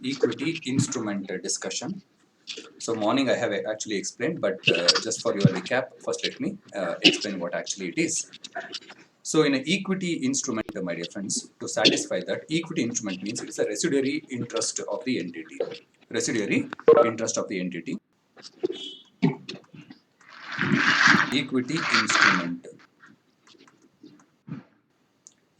equity instrument discussion. So morning I have actually explained, but just for your recap, first let me explain what actually it is. So in an equity instrument, my dear friends, to satisfy that, equity instrument means it's a residuary interest of the entity. Residuary interest of the entity. Equity instrument.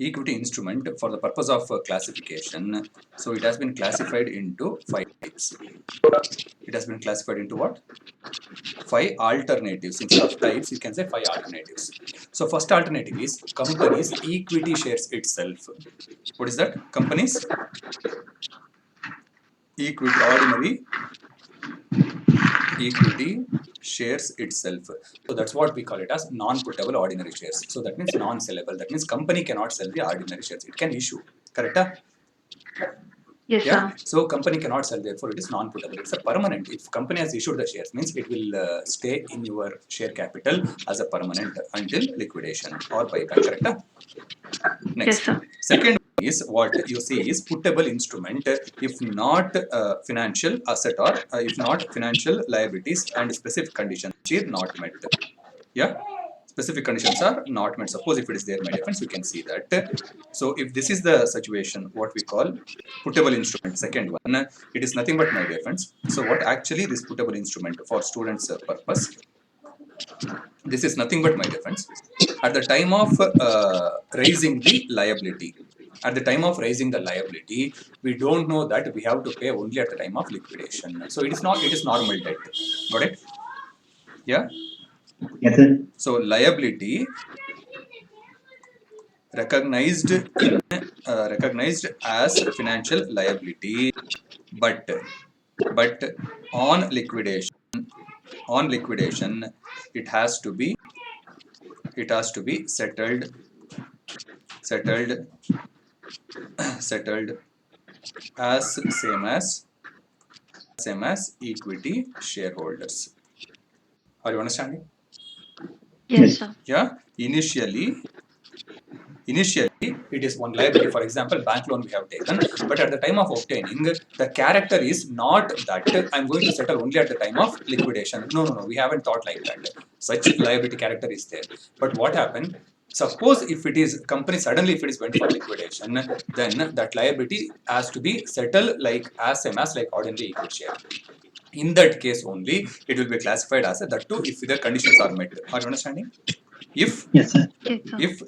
Equity instrument for the purpose of classification. So it has been classified into 5 types. It has been classified into what? 5 alternatives. Instead of types, you can say 5 alternatives. So first alternative is company's equity shares itself. What is that? Company's equity, ordinary equity shares itself. So that's what we call it as non-puttable ordinary shares. So that means non-sellable. That means company cannot sell the ordinary shares. It can issue. Correct? Yes, Yeah. sir. So company cannot sell. Therefore, it is non-puttable. It's a permanent. If company has issued the shares, means it will stay in your share capital as a permanent until liquidation or buyback. Correct? Yes, Next, sir. second is what you see is puttable instrument if not financial asset or if not financial liabilities and specific conditions which are not met. Yeah, specific conditions are not met. Suppose if it is there, my dear friends, you can see that. So if this is the situation, what we call puttable instrument, second one, it is nothing but, my dear friends. So what actually this puttable instrument for students' purpose? This is nothing but, my dear friends, at the time of raising the liability. At the time of raising the liability, we don't know that we have to pay only at the time of liquidation. So it is not, it is normal debt. Got it? Yeah. Yes, sir. So liability recognized in recognized as financial liability, but on liquidation, it has to be settled settled as same as equity shareholders. Are you understanding? Yes, sir. Yeah. Initially it is one liability. For example, bank loan we have taken, but at the time of obtaining, the character is not that I'm going to settle only at the time of liquidation. No. We haven't thought like that. Such liability character is there. But what happened? Suppose if it is company suddenly if it is went for liquidation, then that liability has to be settled like as same as like ordinary equity share. In that case only, it will be classified as a, that too if the conditions are met. Are you understanding? If Yes, sir. Yes, sir. if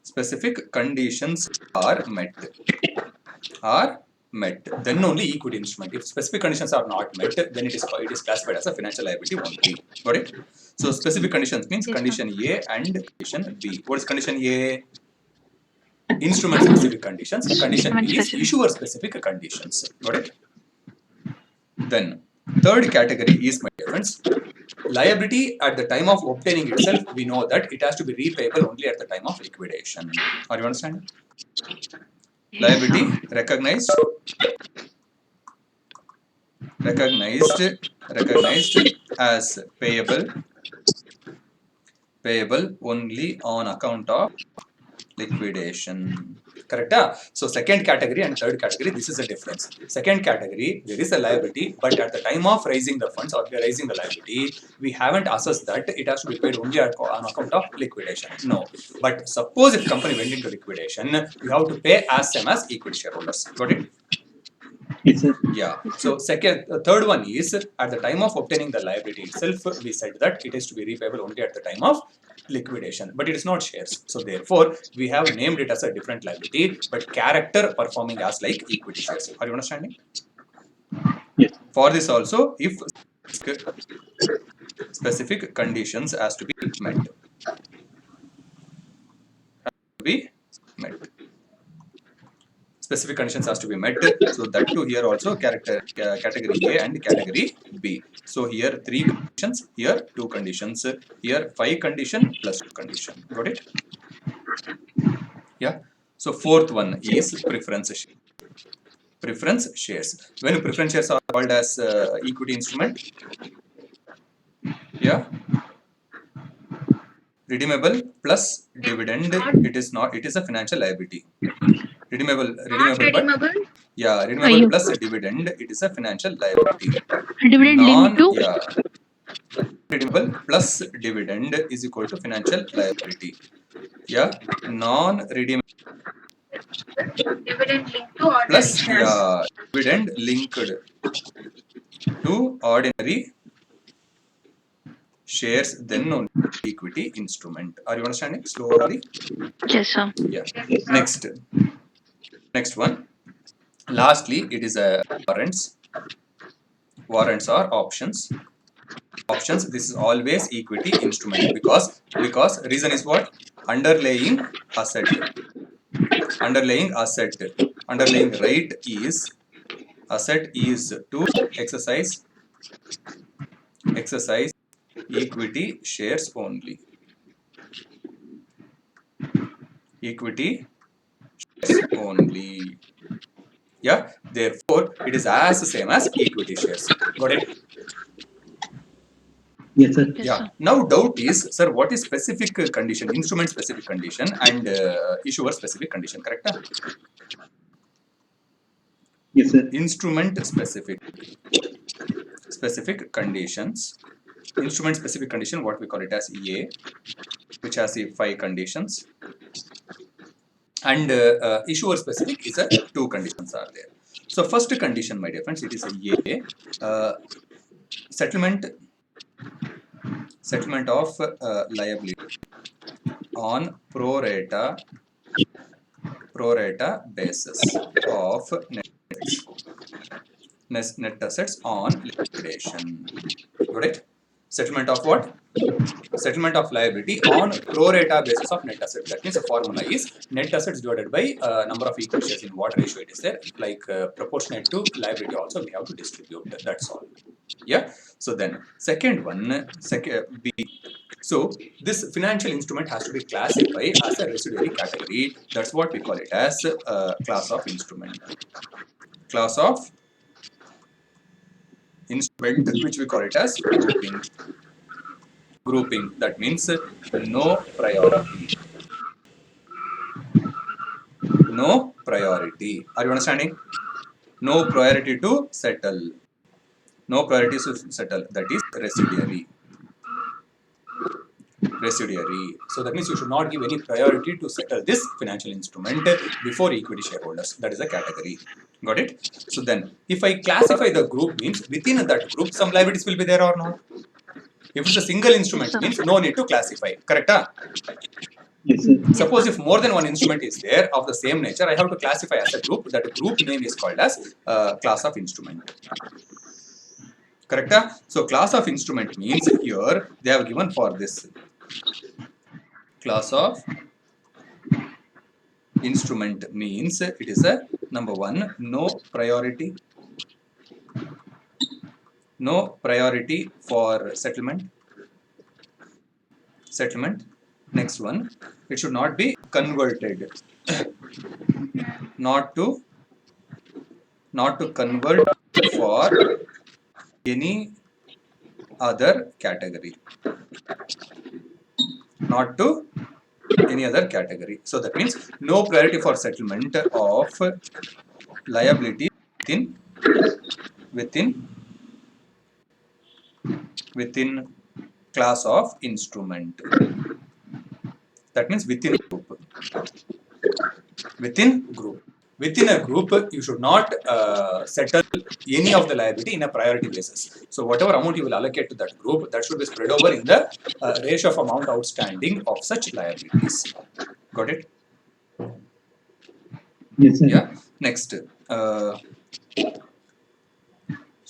specific conditions are met, then only equity instrument. If specific conditions are not met, then it is classified as a financial liability only. Got it? So specific conditions means Yes, sir. condition A and condition B. What is condition A? Instrument specific conditions. Condition Instrument B is specific. issuer specific conditions. Got it? Then third category is, my dear friends, liability at the time of obtaining itself. We know that it has to be repayable only at the time of liquidation. Are you understanding? Yes, Liability sir. recognized as payable only on account of liquidation. Correct? So second category and third category, this is the difference. Second category, there is a liability, but at the time of raising the funds or raising the liability, we haven't assessed that it has to be paid only on account of liquidation. No. But suppose if company went into liquidation, you have to pay as same as equity shareholders. Got it? Yes, sir. Yeah. Yes, So sir. third one is at the time of obtaining the liability itself, we said that it is to be repayable only at the time of liquidation, but it is not shares. So therefore, we have named it as a different liability, but character performing as like equity shares. Are you understanding? Yes. For this also, if specific conditions has to be met, specific conditions has to be met. So that too here also category A and category B. So here 3 conditions, here 2 conditions, here 5 condition plus 2 condition. Got it? Yeah. So fourth one is preference shares. When preference shares are called as equity instrument, yeah, redeemable plus dividend. It is not. It is a financial liability. Not but redeemable. yeah, redeemable You. plus dividend, it is a financial liability. Dividend linked to. Yeah, redeemable plus dividend is equal to financial liability. Yeah, non-redeemable Dividend linked to ordinary plus shares. yeah, dividend linked to ordinary shares, then only equity instrument. Are you understanding slowly? Yes, sir. Yeah. Next one. Lastly, it is a warrants. Warrants are options. Options. This is always equity instrument because reason is what? Underlying asset. Underlying asset. Underlying right is asset is to exercise equity shares only. Equity shares only. Yeah. Therefore, it is as same as equity shares. Got it? Yes, sir. Yes, Yeah. sir. Now doubt is, sir, what is specific condition, instrument specific condition and issuer specific condition, correct? Yes, sir. Instrument specific conditions. Instrument specific condition, what we call it as A, which has the 5 conditions. And issuer specific is a 2 conditions are there. So first condition, my dear friends, it is a settlement of liability on pro rata basis of net assets on liquidation. Got it? Settlement of what? Settlement of liability on pro rata basis of net asset. That means the formula is net assets divided by number of equity shares. In what ratio it is there? Like proportionate to liability also we have to distribute. That's all. Yeah. So then second one, B. So this financial instrument has to be classified as a residuary category. That's what we call it as class of instrument. Class of instrument, which we call it as grouping. Grouping, that means no priority. No priority. Are you understanding? No priority to settle. No priority to settle. That is residuary. Residuary. So that means you should not give any priority to settle this financial instrument before equity shareholders. That is a category. Got it? So then, if I classify the group, means within that group, some liabilities will be there or not? If it's a single instrument, sir. means no need to classify. Correct? Yes, sir. Suppose if more than one instrument is there of the same nature, I have to classify as a group. That group name is called as class of instrument. Correct? So class of instrument means here they have given for this class of instrument means it is a number one, no priority for settlement. Next one, it should not be converted. not to convert for any other category. Not to any other category. So that means no priority for settlement of liability within class of instrument. That means within group. Within a group, you should not settle any of the liability in a priority basis. So whatever amount you will allocate to that group, that should be spread over in the ratio of amount outstanding of such liabilities. Got it? Yes, sir. Yeah. Next.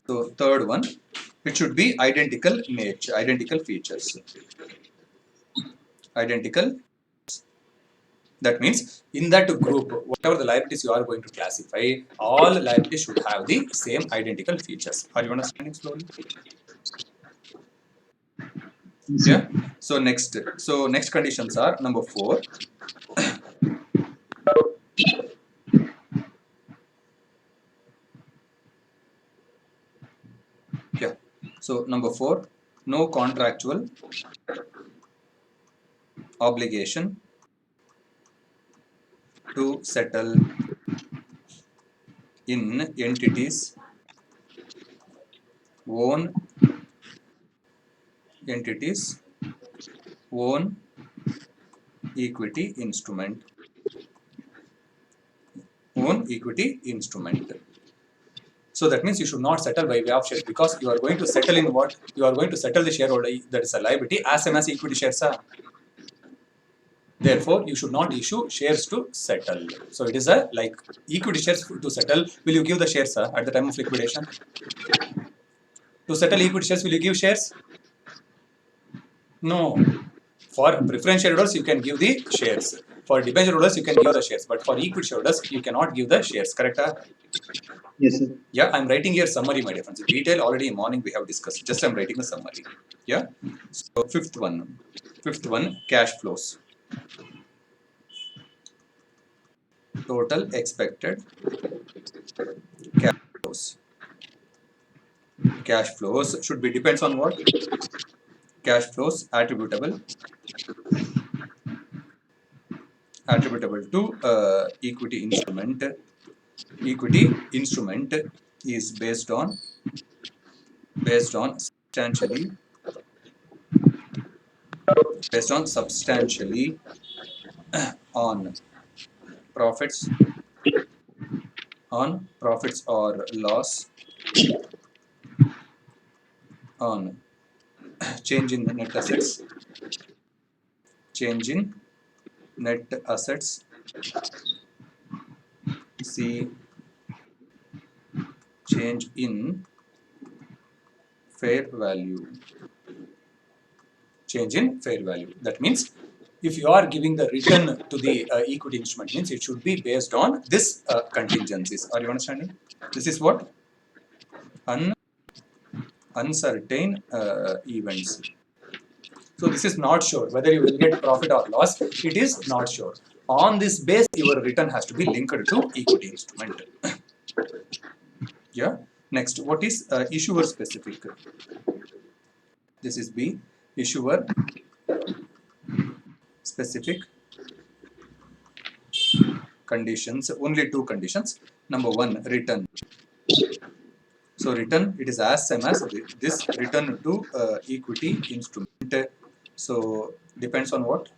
So third one, it should be identical nature, identical features. Identical. That means in that group, whatever the liabilities you are going to classify, all liabilities should have the same identical features. Are you understanding slowly? Yes, Yeah. sir. So next conditions are number 4. Yeah. So number 4, no contractual obligation to settle in entities own equity instrument. So that means you should not settle by way of shares, because you are going to settle in what? You are going to settle the shareholder, that is a liability, as same as equity shares are. Therefore, you should not issue shares to settle. So it is a like equity shares to settle. Will you give the shares at the time of liquidation? To settle equity shares, will you give shares? No. For preference shareholders, you can give the shares. For debenture holders, you can give the shares. But for equity shareholders, you cannot give the shares. Correct? Yes, sir. Yeah, I'm writing here summary, my dear friends. Detail already in morning we have discussed. Just I'm writing a summary. Yeah. So fifth one, cash flows. Total expected cash flows. Cash flows should be depends on what? Cash flows attributable to equity instrument. Equity instrument is based on substantially on profits or loss, on change in net assets, C, change in fair value. That means if you are giving the return to the equity instrument, means it should be based on this contingencies. Are you understanding? This is what? Uncertain events. So this is not sure whether you will get profit or loss. It is not sure. On this base, your return has to be linked to equity instrument. Yeah. Next, what is issuer specific? This is B. Issuer specific conditions. Only two conditions. Number one, return. So return, it is as same as this return to equity instrument. So depends on what?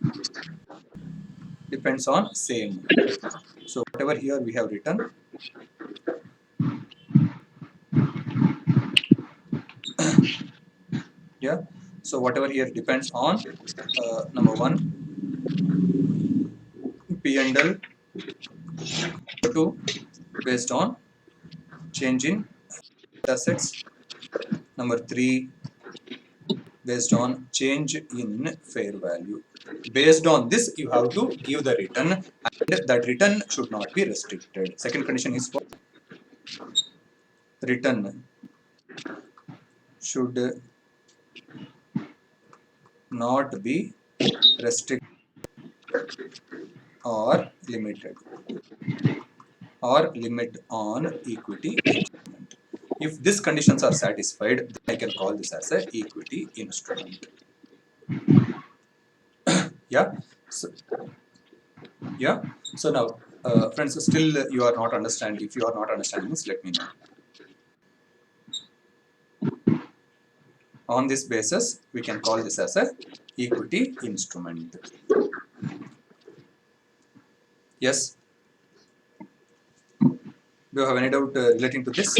Depends on same. So whatever here we have written, yeah. So whatever here depends on number one, P&L. Two, based on change in assets. Number three, based on change in fair value. Based on this, you have to give the return, and that return should not be restricted. Second condition is what? Return should not be restricted or limited, or limit on equity instrument. If these conditions are satisfied, then I can call this as a equity instrument. Yeah. So, yeah. So now, friends, still you are not understanding. If you are not understanding this, let me know. On this basis, we can call this as a equity instrument. Yes. Do you have any doubt relating to this?